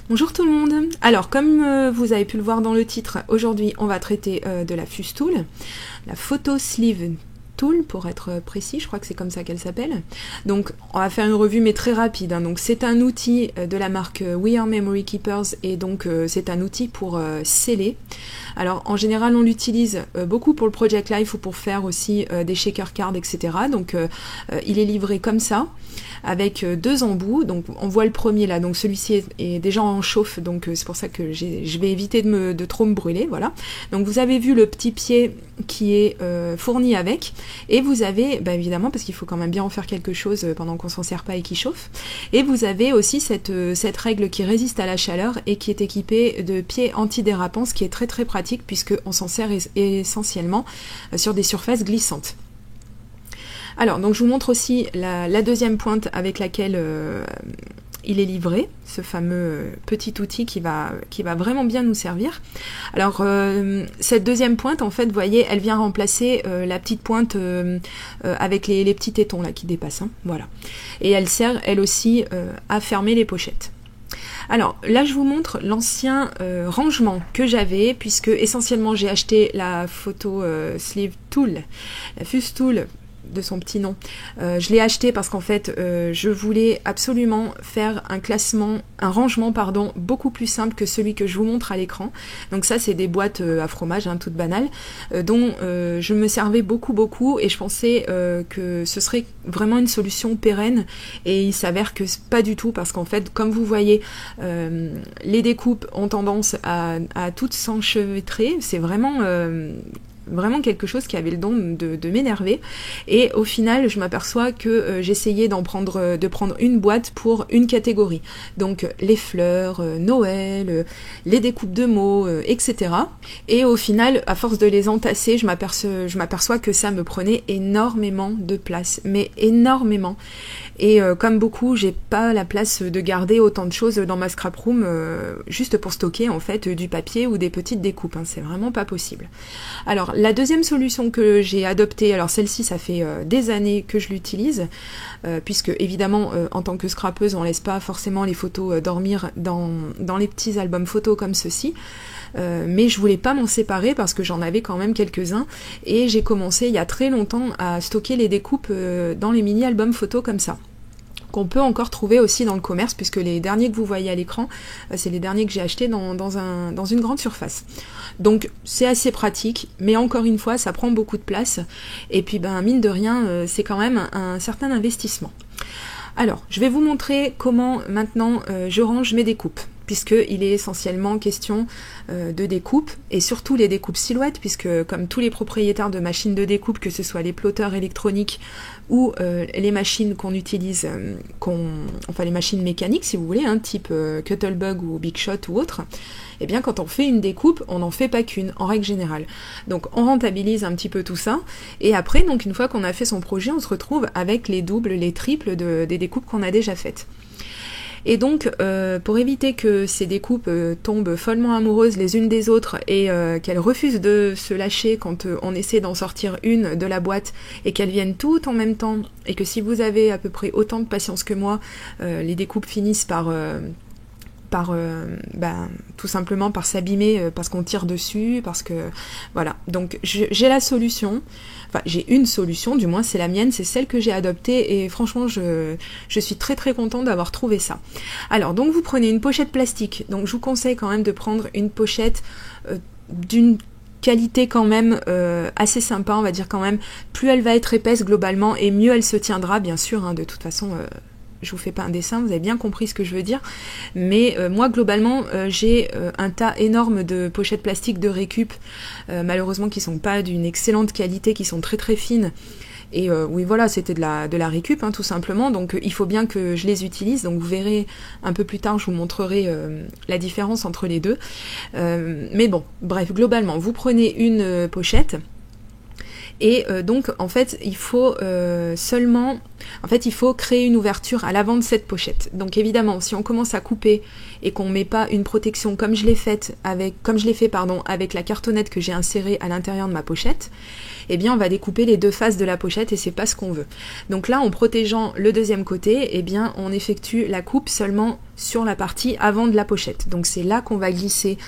Bonjour tout le monde. Alors comme vous avez pu le voir dans le titre, aujourd'hui on va traiter de la Fuse Tool, la Photo Sleeve Tool pour être précis, je crois que c'est comme ça qu'elle s'appelle. Donc on va faire une revue mais très rapide, hein. Donc c'est un outil de la marque We Are Memory Keepers et donc c'est un outil pour sceller. Alors en général on l'utilise beaucoup pour le Project Life ou pour faire aussi des shaker cards, etc. Donc il est livré comme ça, avec deux embouts. Donc on voit le premier là, donc celui-ci est déjà en chauffe, donc c'est pour ça que je vais éviter de trop me brûler, voilà. Donc vous avez vu le petit pied qui est fourni avec, et vous avez, évidemment, parce qu'il faut quand même bien en faire quelque chose pendant qu'on s'en sert pas et qui chauffe, et vous avez aussi cette règle qui résiste à la chaleur et qui est équipée de pieds antidérapants, ce qui est très très pratique puisqu'on s'en sert essentiellement sur des surfaces glissantes. Alors, donc je vous montre aussi la deuxième pointe avec laquelle il est livré, ce fameux petit outil qui va vraiment bien nous servir. Alors, cette deuxième pointe, en fait, vous voyez, elle vient remplacer la petite pointe avec les petits tétons là qui dépassent, hein, voilà. Et elle sert, elle aussi, à fermer les pochettes. Alors là je vous montre l'ancien rangement que j'avais, puisque essentiellement j'ai acheté la Photo Sleeve Tool, la Fuse Tool de son petit nom. Je l'ai acheté parce qu'en fait je voulais absolument faire un rangement beaucoup plus simple que celui que je vous montre à l'écran. Donc ça c'est des boîtes à fromage, hein, toutes banales, dont je me servais beaucoup et je pensais que ce serait vraiment une solution pérenne, et il s'avère que pas du tout, parce qu'en fait comme vous voyez les découpes ont tendance à toutes s'enchevêtrer. C'est vraiment quelque chose qui avait le don de m'énerver, et au final je m'aperçois que j'essayais de prendre une boîte pour une catégorie, donc les fleurs, Noël, les découpes de mots, etc. Et au final, à force de les entasser, je m'aperçois que ça me prenait énormément de place, mais énormément. Et comme beaucoup, j'ai pas la place de garder autant de choses dans ma scrap room juste pour stocker en fait du papier ou des petites découpes, hein. C'est vraiment pas possible. Alors la deuxième solution que j'ai adoptée, alors celle-ci ça fait des années que je l'utilise, puisque évidemment en tant que scrapeuse on laisse pas forcément les photos dormir dans les petits albums photos comme ceci. Mais je voulais pas m'en séparer parce que j'en avais quand même quelques-uns, et j'ai commencé il y a très longtemps à stocker les découpes dans les mini-albums photos comme ça, qu'on peut encore trouver aussi dans le commerce, puisque les derniers que vous voyez à l'écran, c'est les derniers que j'ai achetés dans une grande surface. Donc c'est assez pratique, mais encore une fois ça prend beaucoup de place, et puis mine de rien c'est quand même un certain investissement. Alors je vais vous montrer comment maintenant je range mes découpes, puisqu'il est essentiellement question de découpe, et surtout les découpes silhouettes, puisque comme tous les propriétaires de machines de découpe, que ce soit les plotters électroniques ou les machines qu'on utilise, enfin les machines mécaniques si vous voulez, hein, type Cuttlebug ou Big Shot ou autre, et bien quand on fait une découpe, on n'en fait pas qu'une, en règle générale. Donc on rentabilise un petit peu tout ça, et après, donc une fois qu'on a fait son projet, on se retrouve avec les doubles, les triples des découpes qu'on a déjà faites. Et donc, pour éviter que ces découpes tombent follement amoureuses les unes des autres, et qu'elles refusent de se lâcher quand on essaie d'en sortir une de la boîte, et qu'elles viennent toutes en même temps, et que si vous avez à peu près autant de patience que moi, les découpes finissent par tout simplement par s'abîmer parce qu'on tire dessus, parce que voilà. Donc j'ai la solution, enfin j'ai une solution, du moins c'est la mienne, c'est celle que j'ai adoptée, et franchement je suis très très contente d'avoir trouvé ça. Alors donc vous prenez une pochette plastique, donc je vous conseille quand même de prendre une pochette d'une qualité quand même assez sympa, on va dire quand même. Plus elle va être épaisse globalement, et mieux elle se tiendra, bien sûr, hein, de toute façon je vous fais pas un dessin, vous avez bien compris ce que je veux dire, mais moi globalement j'ai un tas énorme de pochettes plastiques de récup, malheureusement qui sont pas d'une excellente qualité, qui sont très très fines, et oui voilà, c'était de la récup, hein, tout simplement, donc il faut bien que je les utilise, donc vous verrez un peu plus tard, je vous montrerai la différence entre les deux, mais bon, bref, globalement vous prenez une pochette, Et donc en fait il faut seulement, en fait il faut créer une ouverture à l'avant de cette pochette. Donc évidemment si on commence à couper et qu'on met pas une protection comme je l'ai fait avec la cartonnette que j'ai insérée à l'intérieur de ma pochette, eh bien on va découper les deux faces de la pochette et c'est pas ce qu'on veut. Donc là en protégeant le deuxième côté, eh bien on effectue la coupe seulement sur la partie avant de la pochette. Donc c'est là qu'on va glisser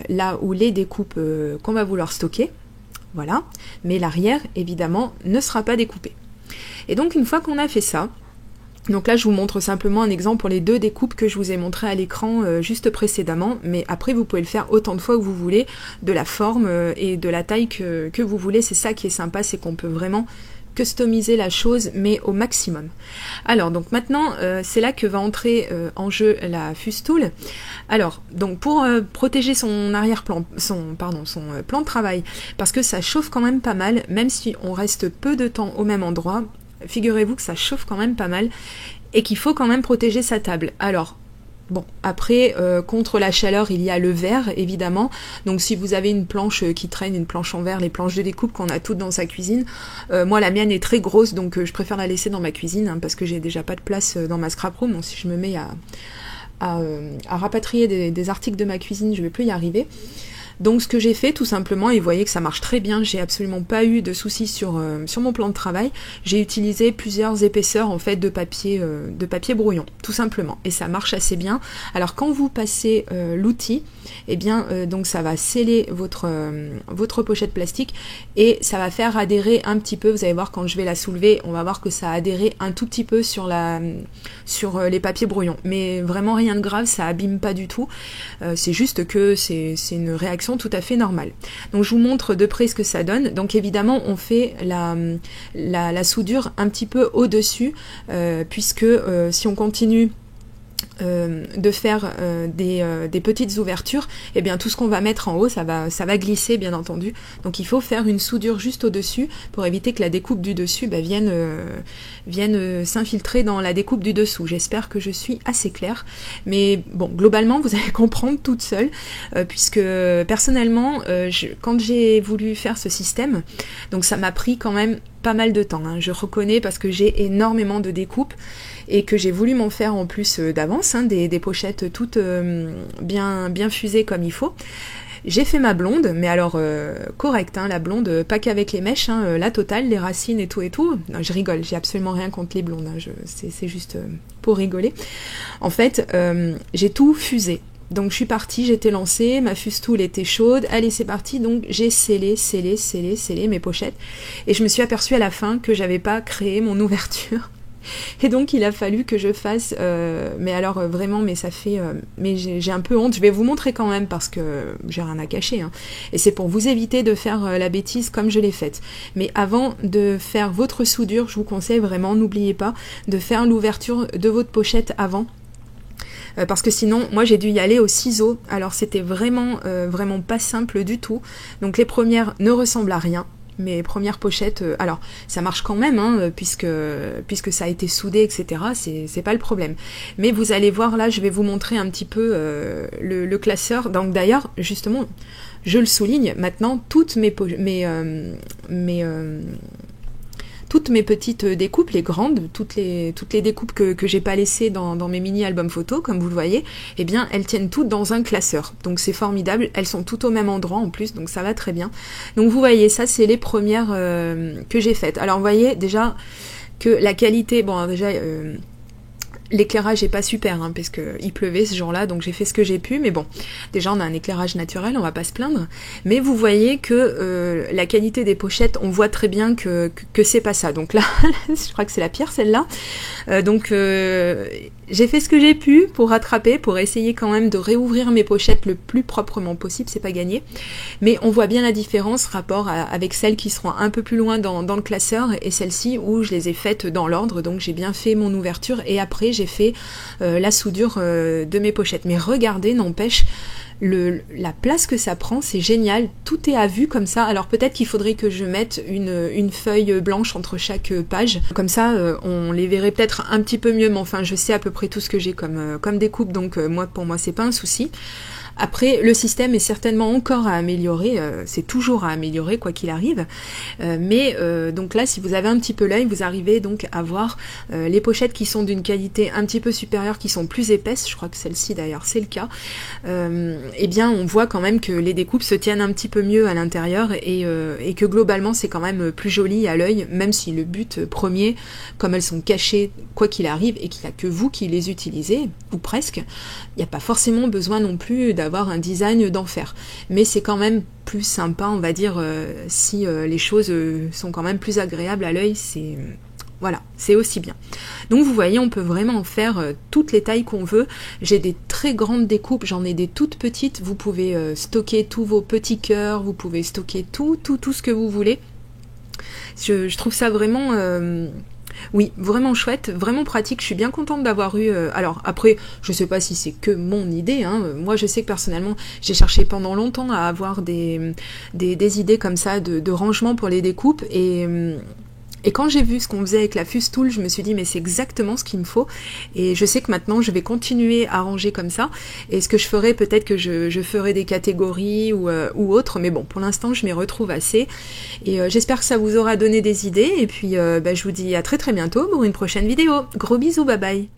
là où les découpes qu'on va vouloir stocker. Voilà, mais l'arrière évidemment ne sera pas découpé. Et donc une fois qu'on a fait ça, donc là je vous montre simplement un exemple pour les deux découpes que je vous ai montré à l'écran juste précédemment, mais après vous pouvez le faire autant de fois que vous voulez, de la forme et de la taille que vous voulez. C'est ça qui est sympa, c'est qu'on peut vraiment customiser la chose mais au maximum. Alors donc maintenant c'est là que va entrer en jeu la Fustool. Alors donc pour protéger son arrière-plan, son plan de travail, parce que ça chauffe quand même pas mal, même si on reste peu de temps au même endroit, figurez-vous que ça chauffe quand même pas mal et qu'il faut quand même protéger sa table. Alors bon, après, contre la chaleur, il y a le verre, évidemment. Donc si vous avez une planche qui traîne, une planche en verre, les planches de découpe qu'on a toutes dans sa cuisine, moi la mienne est très grosse, donc je préfère la laisser dans ma cuisine, hein, parce que j'ai déjà pas de place dans ma scrap room. Donc si je me mets à rapatrier des articles de ma cuisine, je vais plus y arriver. Donc ce que j'ai fait tout simplement, et vous voyez que ça marche très bien, j'ai absolument pas eu de soucis sur mon plan de travail, j'ai utilisé plusieurs épaisseurs en fait de papier brouillon, tout simplement, et ça marche assez bien. Alors quand vous passez l'outil, eh bien donc ça va sceller votre pochette plastique et ça va faire adhérer un petit peu, vous allez voir quand je vais la soulever, on va voir que ça a adhéré un tout petit peu sur les papiers brouillons, mais vraiment rien de grave, ça abîme pas du tout, c'est juste que c'est une réaction tout à fait normale. Donc je vous montre de près ce que ça donne. Donc évidemment on fait la soudure un petit peu au-dessus, puisque si on continue de faire des petites ouvertures, et bien tout ce qu'on va mettre en haut ça va glisser bien entendu, donc il faut faire une soudure juste au dessus pour éviter que la découpe du dessus vienne s'infiltrer dans la découpe du dessous. J'espère que je suis assez claire, mais bon globalement vous allez comprendre toute seule, puisque personnellement quand j'ai voulu faire ce système, donc ça m'a pris quand même pas mal de temps, hein, je reconnais, parce que j'ai énormément de découpes et que j'ai voulu m'en faire en plus d'avance, hein, des pochettes toutes bien fusées comme il faut. J'ai fait ma blonde, mais alors correcte, hein, la blonde, pas qu'avec les mèches, hein, la totale, les racines et tout. Non, je rigole, j'ai absolument rien contre les blondes, hein, c'est juste pour rigoler. En fait, j'ai tout fusé. Donc je suis partie, j'étais lancée, ma Fustool était chaude, allez c'est parti, donc j'ai scellé mes pochettes, et je me suis aperçue à la fin que j'avais pas créé mon ouverture. Et donc il a fallu que je fasse, mais alors vraiment, mais ça fait, mais j'ai un peu honte, je vais vous montrer quand même parce que j'ai rien à cacher, hein. Et c'est pour vous éviter de faire la bêtise comme je l'ai faite. Mais avant de faire votre soudure, je vous conseille vraiment, n'oubliez pas de faire l'ouverture de votre pochette avant. Parce que sinon, moi j'ai dû y aller au ciseau, alors c'était vraiment pas simple du tout. Donc les premières ne ressemblent à rien. Mes premières pochettes, alors ça marche quand même, hein, puisque ça a été soudé, etc. C'est pas le problème. Mais vous allez voir là, je vais vous montrer un petit peu le classeur. Donc d'ailleurs, justement, je le souligne, maintenant toutes mes petites découpes, les grandes, toutes les découpes que j'ai pas laissées dans mes mini albums photos, comme vous le voyez, eh bien elles tiennent toutes dans un classeur. Donc c'est formidable, elles sont toutes au même endroit en plus, donc ça va très bien. Donc vous voyez, ça c'est les premières que j'ai faites. Alors vous voyez déjà que la qualité, bon déjà l'éclairage est pas super, hein, parce que il pleuvait ce jour-là, donc j'ai fait ce que j'ai pu, mais bon, déjà on a un éclairage naturel, on va pas se plaindre, mais vous voyez que la qualité des pochettes, on voit très bien que c'est pas ça, donc là, je crois que c'est la pire celle-là, donc j'ai fait ce que j'ai pu pour rattraper, pour essayer quand même de réouvrir mes pochettes le plus proprement possible, c'est pas gagné, mais on voit bien la différence rapport avec celles qui seront un peu plus loin dans le classeur, et celles-ci où je les ai faites dans l'ordre, donc j'ai bien fait mon ouverture, et après j'ai fait la soudure de mes pochettes. Mais regardez, n'empêche, la place que ça prend, c'est génial, tout est à vue comme ça. Alors peut-être qu'il faudrait que je mette une feuille blanche entre chaque page, comme ça on les verrait peut-être un petit peu mieux, mais enfin je sais à peu près tout ce que j'ai comme découpe, donc pour moi c'est pas un souci. Après, le système est certainement encore à améliorer, c'est toujours à améliorer quoi qu'il arrive, mais donc là, si vous avez un petit peu l'œil, vous arrivez donc à voir les pochettes qui sont d'une qualité un petit peu supérieure, qui sont plus épaisses, je crois que celle-ci d'ailleurs c'est le cas, eh bien on voit quand même que les découpes se tiennent un petit peu mieux à l'intérieur et que globalement c'est quand même plus joli à l'œil, même si le but premier, comme elles sont cachées quoi qu'il arrive et qu'il n'y a que vous qui les utilisez, ou presque, il n'y a pas forcément besoin non plus d'avoir un design d'enfer. Mais c'est quand même plus sympa, on va dire, si les choses sont quand même plus agréables à l'œil, c'est... Voilà, c'est aussi bien. Donc vous voyez, on peut vraiment en faire toutes les tailles qu'on veut. J'ai des très grandes découpes, j'en ai des toutes petites. Vous pouvez stocker tous vos petits cœurs, vous pouvez stocker tout ce que vous voulez. Je trouve ça vraiment... oui, vraiment chouette, vraiment pratique, je suis bien contente d'avoir eu... alors après, je sais pas si c'est que mon idée, hein. Moi je sais que personnellement, j'ai cherché pendant longtemps à avoir des idées comme ça de rangement pour les découpes et quand j'ai vu ce qu'on faisait avec la Fustool, je me suis dit mais c'est exactement ce qu'il me faut et je sais que maintenant je vais continuer à ranger comme ça et ce que je ferai, peut-être que je ferai des catégories ou autres, mais bon pour l'instant je m'y retrouve assez et j'espère que ça vous aura donné des idées et puis je vous dis à très bientôt pour une prochaine vidéo. Gros bisous, bye bye.